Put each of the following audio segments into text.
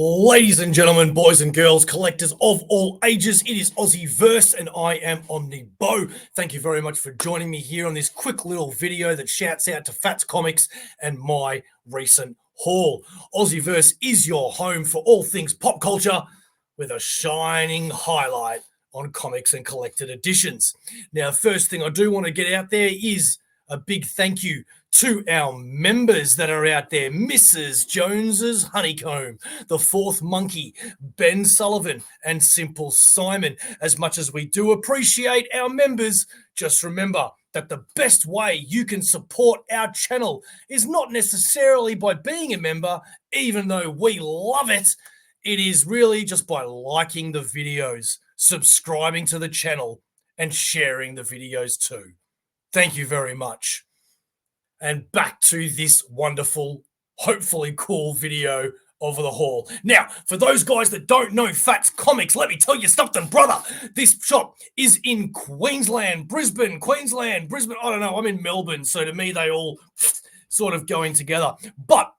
Ladies and gentlemen, boys and girls, collectors of all ages, it is Aussieverse and I am OmniBeau. Thank you very much for joining me here on this quick little video that shouts out to Fats Comics and my recent haul. Aussieverse is your home for all things pop culture with a shining highlight on comics and collected editions. Now, first thing I do want to get out there is a big thank you to our members that are out there: Mrs. Jones's Honeycomb, The Fourth Monkey, Ben Sullivan, and Simple Simon. As much as we do appreciate our members, just remember that the best way you can support our channel is not necessarily by being a member, even though we love it. It is really just by liking the videos, subscribing to the channel, and sharing the videos too. Thank you very much. And back to this wonderful, hopefully cool video of the haul. Now, for those guys that don't know Fats Comics, let me tell you something, brother. This shop is in Queensland, Brisbane. I don't know, I'm in Melbourne, so to me they all sort of go in together. But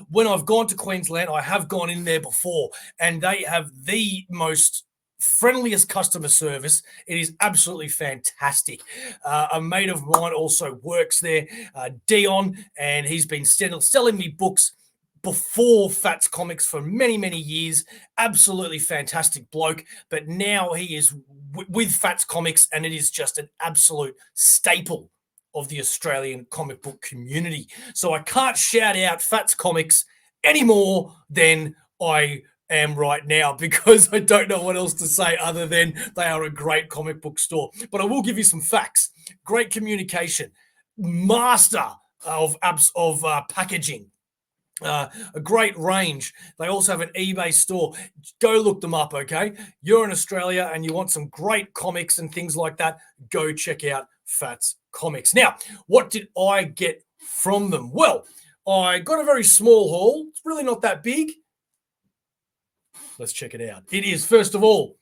when I've gone to Queensland, I have gone in there before, and they have the most friendliest customer service. It is absolutely fantastic. A mate of mine also works there, Dion, and he's been selling me books before Fats Comics for many years. Absolutely fantastic bloke, but now he is with Fats Comics, and it is just an absolute staple of the Australian comic book community. So I can't shout out Fats Comics any more than I am right now, because I don't know what else to say other than they are a great comic book store. But I will give you some facts. Great communication, master of packaging, a great range. They also have an eBay store. Go look them up, okay? You're in Australia and you want some great comics and things like that, go check out Fats Comics. Now, what did I get from them? Well, I got a very small haul. It's really not that big. Let's check it out. It is, first of all,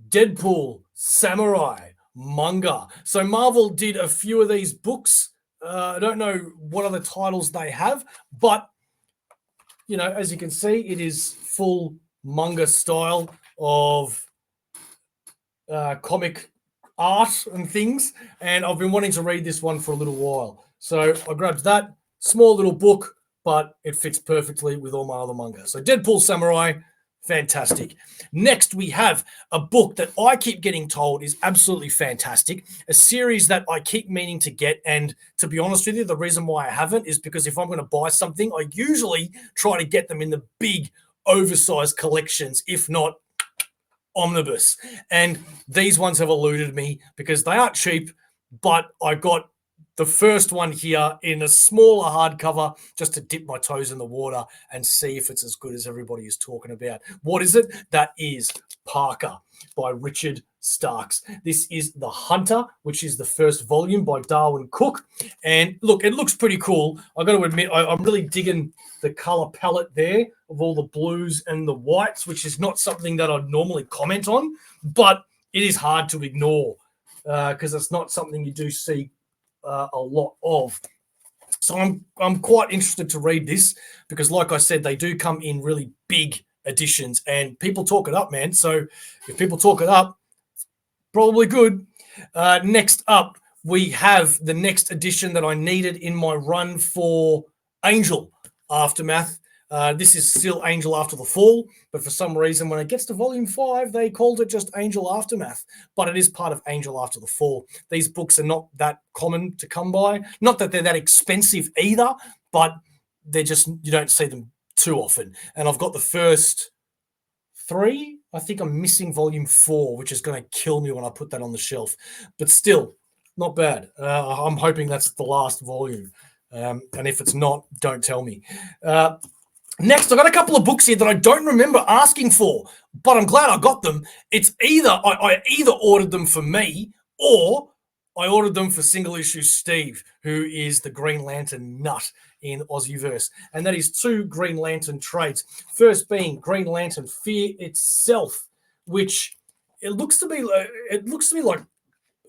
Deadpool Samurai manga. So Marvel did a few of these books. I don't know what other titles they have, but, you know, as you can see, it is full manga style of comic art and things. And I've been wanting to read this one for a little while. So I grabbed that small little book, but it fits perfectly with all my other manga. So Deadpool Samurai, fantastic. Next, we have a book that I keep getting told is absolutely fantastic, a series that I keep meaning to get. And to be honest with you, the reason why I haven't is because if I'm going to buy something, I usually try to get them in the big, oversized collections, if not omnibus. And these ones have eluded me because they aren't cheap, but I got the first one here in a smaller hardcover just to dip my toes in the water and see if it's as good as everybody is talking about. What is it? That is Parker by Richard Starks. This is The Hunter, which is the first volume by Darwin Cook. And look, it looks pretty cool. I've got to admit, I'm really digging the color palette there of all the blues and the whites, which is not something that I'd normally comment on, but it is hard to ignore because it's not something you do see a lot of. So I'm quite interested to read this because, like I said, they do come in really big editions and people talk it up, man. So if people talk it up, probably good. Next up, we have the next edition that I needed in my run for Angel Aftermath. This is still Angel After the Fall, but for some reason, when it gets to volume 5, they called it just Angel Aftermath, but it is part of Angel After the Fall. These books are not that common to come by. Not that they're that expensive either, but they're just, you don't see them too often. And I've got the first 3. I think I'm missing volume 4, which is going to kill me when I put that on the shelf, but still not bad. I'm hoping that's the last volume. And if it's not, don't tell me. Next, I got a couple of books here that I don't remember asking for, but I'm glad I got them. It's either I either ordered them for me or I ordered them for SingleIssue Steve, who is the Green Lantern nut in Aussieverse. And that is 2 Green Lantern trades. First being Green Lantern Fear Itself, which it looks to me like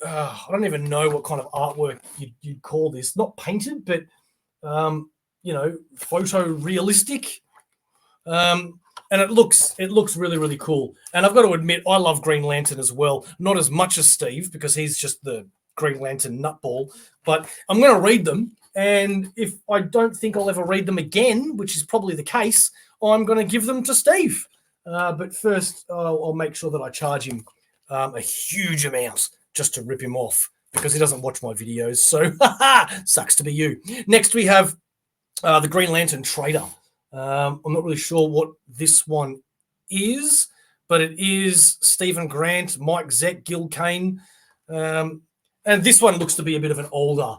I don't even know what kind of artwork you'd call this. Not painted, but you know, photorealistic. and it looks really, really cool. And I've got to admit, I love Green Lantern as well. Not as much as Steve, because he's just the Green Lantern nutball. But I'm going to read them, and if I don't think I'll ever read them again, which is probably the case, I'm going to give them to Steve. But first, I'll make sure that I charge him a huge amount just to rip him off, because he doesn't watch my videos. So, sucks to be you. Next, we have the Green Lantern Trader. I'm not really sure what this one is, but it is Stephen Grant, Mike Zeck, Gil Kane. And this one looks to be a bit of an older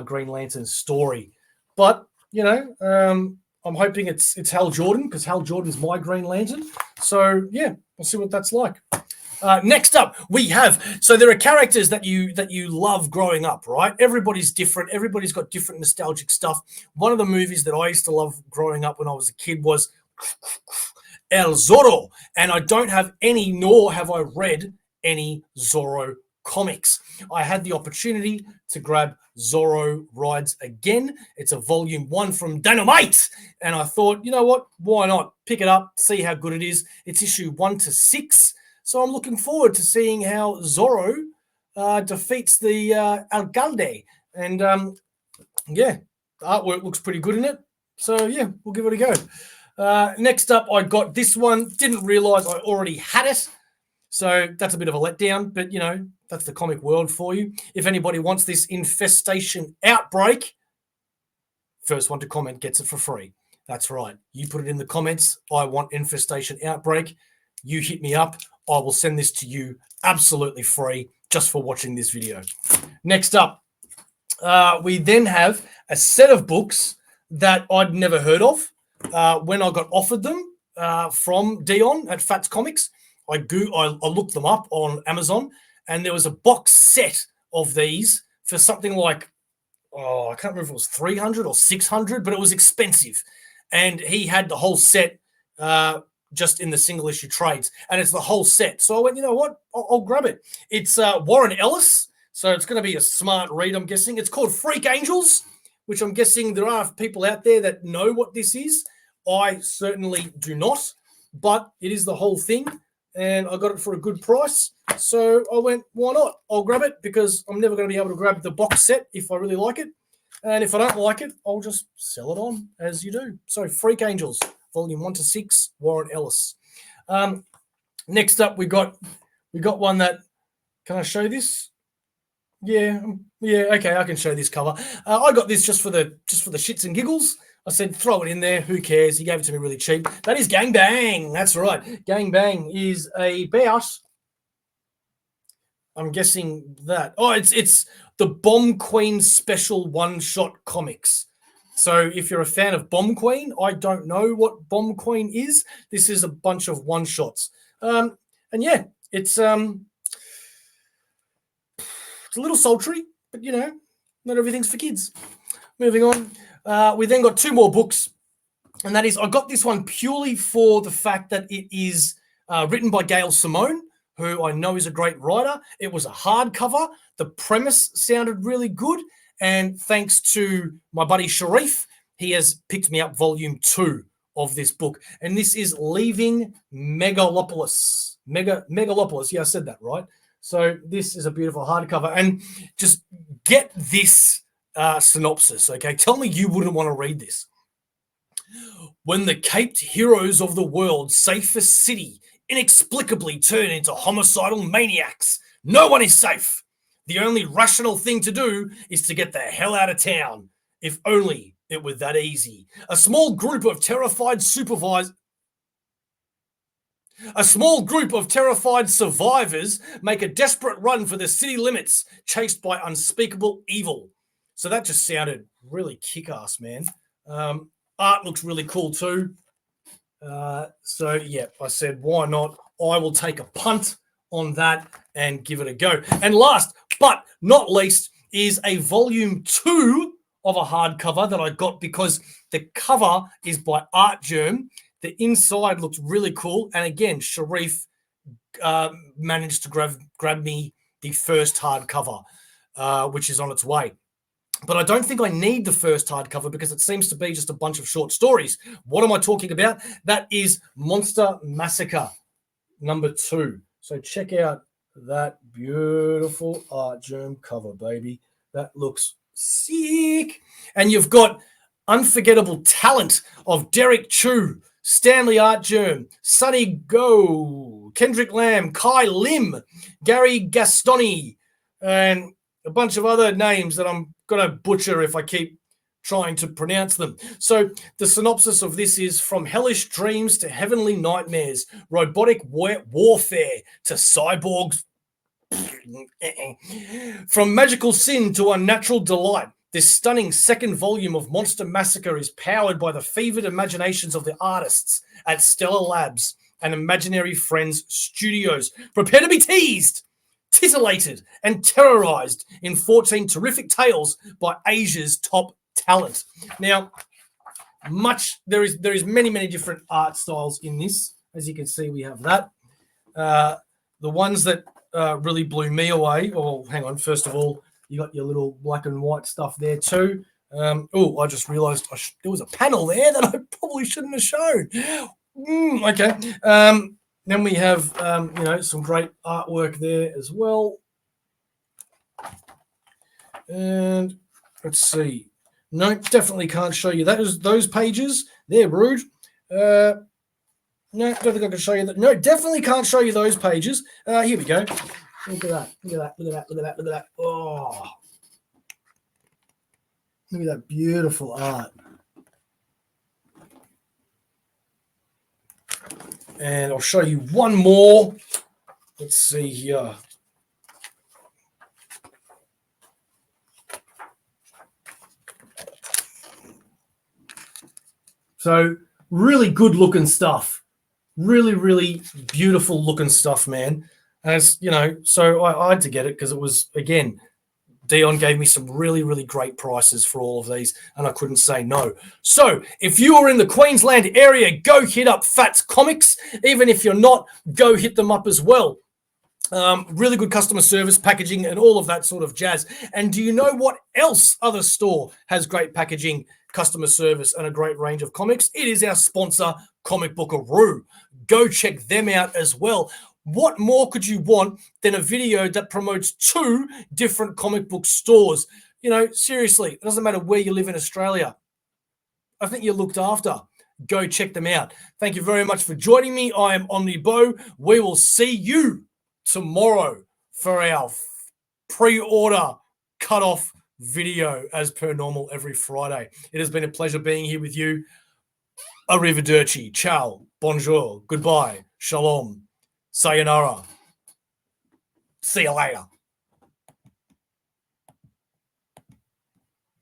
Green Lantern story. But, you know, I'm hoping it's Hal Jordan, because Hal Jordan's my Green Lantern. So, yeah, we'll see what that's like. Next up, we have, so there are characters that you love growing up, right? Everybody's different. Everybody's got different nostalgic stuff. One of the movies that I used to love growing up when I was a kid was El Zorro, and I don't have any, nor have I read any Zorro comics. I had the opportunity to grab Zorro Rides Again. It's a volume 1 from Dynamite, and I thought, you know what? Why not pick it up, see how good it is? It's issue 1 to 6. So I'm looking forward to seeing how Zorro defeats the Alcalde. And, yeah, artwork looks pretty good in it. So, yeah, we'll give it a go. Next up, I got this one. Didn't realize I already had it. So that's a bit of a letdown. But, you know, that's the comic world for you. If anybody wants this Infestation Outbreak, first one to comment gets it for free. That's right. You put it in the comments. I want Infestation Outbreak. You hit me up. I will send this to you absolutely free just for watching this video. Next up, we then have a set of books that I'd never heard of. When I got offered them from Dion at Fats Comics, I looked them up on Amazon, and there was a box set of these for something like, I can't remember if it was 300 or 600, but it was expensive. And he had the whole set just in the single issue trades, and it's the whole set. So I went, you know what? I'll grab it. It's Warren Ellis, so it's going to be a smart read, I'm guessing. It's called Freak Angels, which I'm guessing there are people out there that know what this is. I certainly do not, but it is the whole thing, and I got it for a good price. So I went, why not? I'll grab it, because I'm never going to be able to grab the box set if I really like it. And if I don't like it, I'll just sell it on, as you do. So Freak Angels, volume 1 to 6, Warren Ellis. Next up, we got one that, can I show this? Yeah, okay, I can show this cover. I got this just for the shits and giggles. I said, throw it in there, who cares? He gave it to me really cheap. That is Gang Bang. That's right. Gang Bang is about, I'm guessing that. Oh, it's the Bomb Queen special one-shot comics. So if you're a fan of Bomb Queen, I don't know what Bomb Queen is. This is a bunch of one-shots. And yeah, it's a little sultry, but, you know, not everything's for kids. Moving on. We then got 2 more books, and that is, I got this one purely for the fact that it is written by Gail Simone, who I know is a great writer. It was a hardcover. The premise sounded really good. And thanks to my buddy Sharif, he has picked me up volume 2 of this book. And this is Leaving Megalopolis. Megalopolis. Yeah, I said that right. So this is a beautiful hardcover. And just get this synopsis, okay? Tell me you wouldn't want to read this. When the caped heroes of the world's safest city inexplicably turn into homicidal maniacs, no one is safe. The only rational thing to do is to get the hell out of town. If only it were that easy. A small group of terrified survivors make a desperate run for the city limits, chased by unspeakable evil. So that just sounded really kick-ass, man. Art looks really cool too. So, yeah, I said, why not? I will take a punt on that and give it a go. And last but not least is a volume 2 of a hardcover that I got because the cover is by Art Germ. The inside looks really cool. And again, Sharif managed to grab me the first hardcover, which is on its way. but I don't think I need the first hardcover because it seems to be just a bunch of short stories. What am I talking about? That is Monster Massacre #2. So check out that beautiful art germ cover, baby. That looks sick. And you've got unforgettable talent of Derek Chu, Stanley Art Germ, Sonny Go, Kendrick Lamb, Kai Lim, Gary Gastoni, and a bunch of other names that I'm going to butcher if I keep trying to pronounce them. So the synopsis of this is: from hellish dreams to heavenly nightmares, robotic warfare to cyborgs, from magical sin to unnatural delight. This stunning second volume of Monster Massacre is powered by the fevered imaginations of the artists at Stellar Labs and Imaginary Friends Studios. Prepare to be teased, titillated, and terrorized in 14 terrific tales by Asia's top talent. Now, there is many different art styles in this. As you can see, we have that. The ones that really blew me away. Oh, hang on. First of all, you got your little black and white stuff there too. Oh, I just realized there was a panel there that I probably shouldn't have shown. Okay. Then we have, some great artwork there as well. And let's see. No, definitely can't show you those pages. They're rude. No, don't think I can show you that. No, definitely can't show you those pages. Here we go. Look at that. Look at that. Look at that. Look at that. Look at that. Oh. Look at that beautiful art. And I'll show you one more. Let's see here. So really good looking stuff. Really beautiful looking stuff, man. As you know, so I had to get it because it was, again, Dion gave me some really great prices for all of these, and I couldn't say no. So if you are in the Queensland area, go hit up Fats Comics. Even if you're not, go hit them up as well. Really good customer service, packaging, and all of that sort of jazz. And do you know what else other store has great packaging, customer service, and a great range of comics? It is our sponsor, Comic Bookaroo. Go check them out as well. What more could you want than a video that promotes 2 different comic book stores? You know, seriously, it doesn't matter where you live in Australia. I think you're looked after. Go check them out. Thank you very much for joining me. I am OmniBeau. We will see you tomorrow for our pre-order cutoff video as per normal every Friday. It has been a pleasure being here with you. Arrivederci, ciao, bonjour, goodbye, shalom, sayonara. See you later.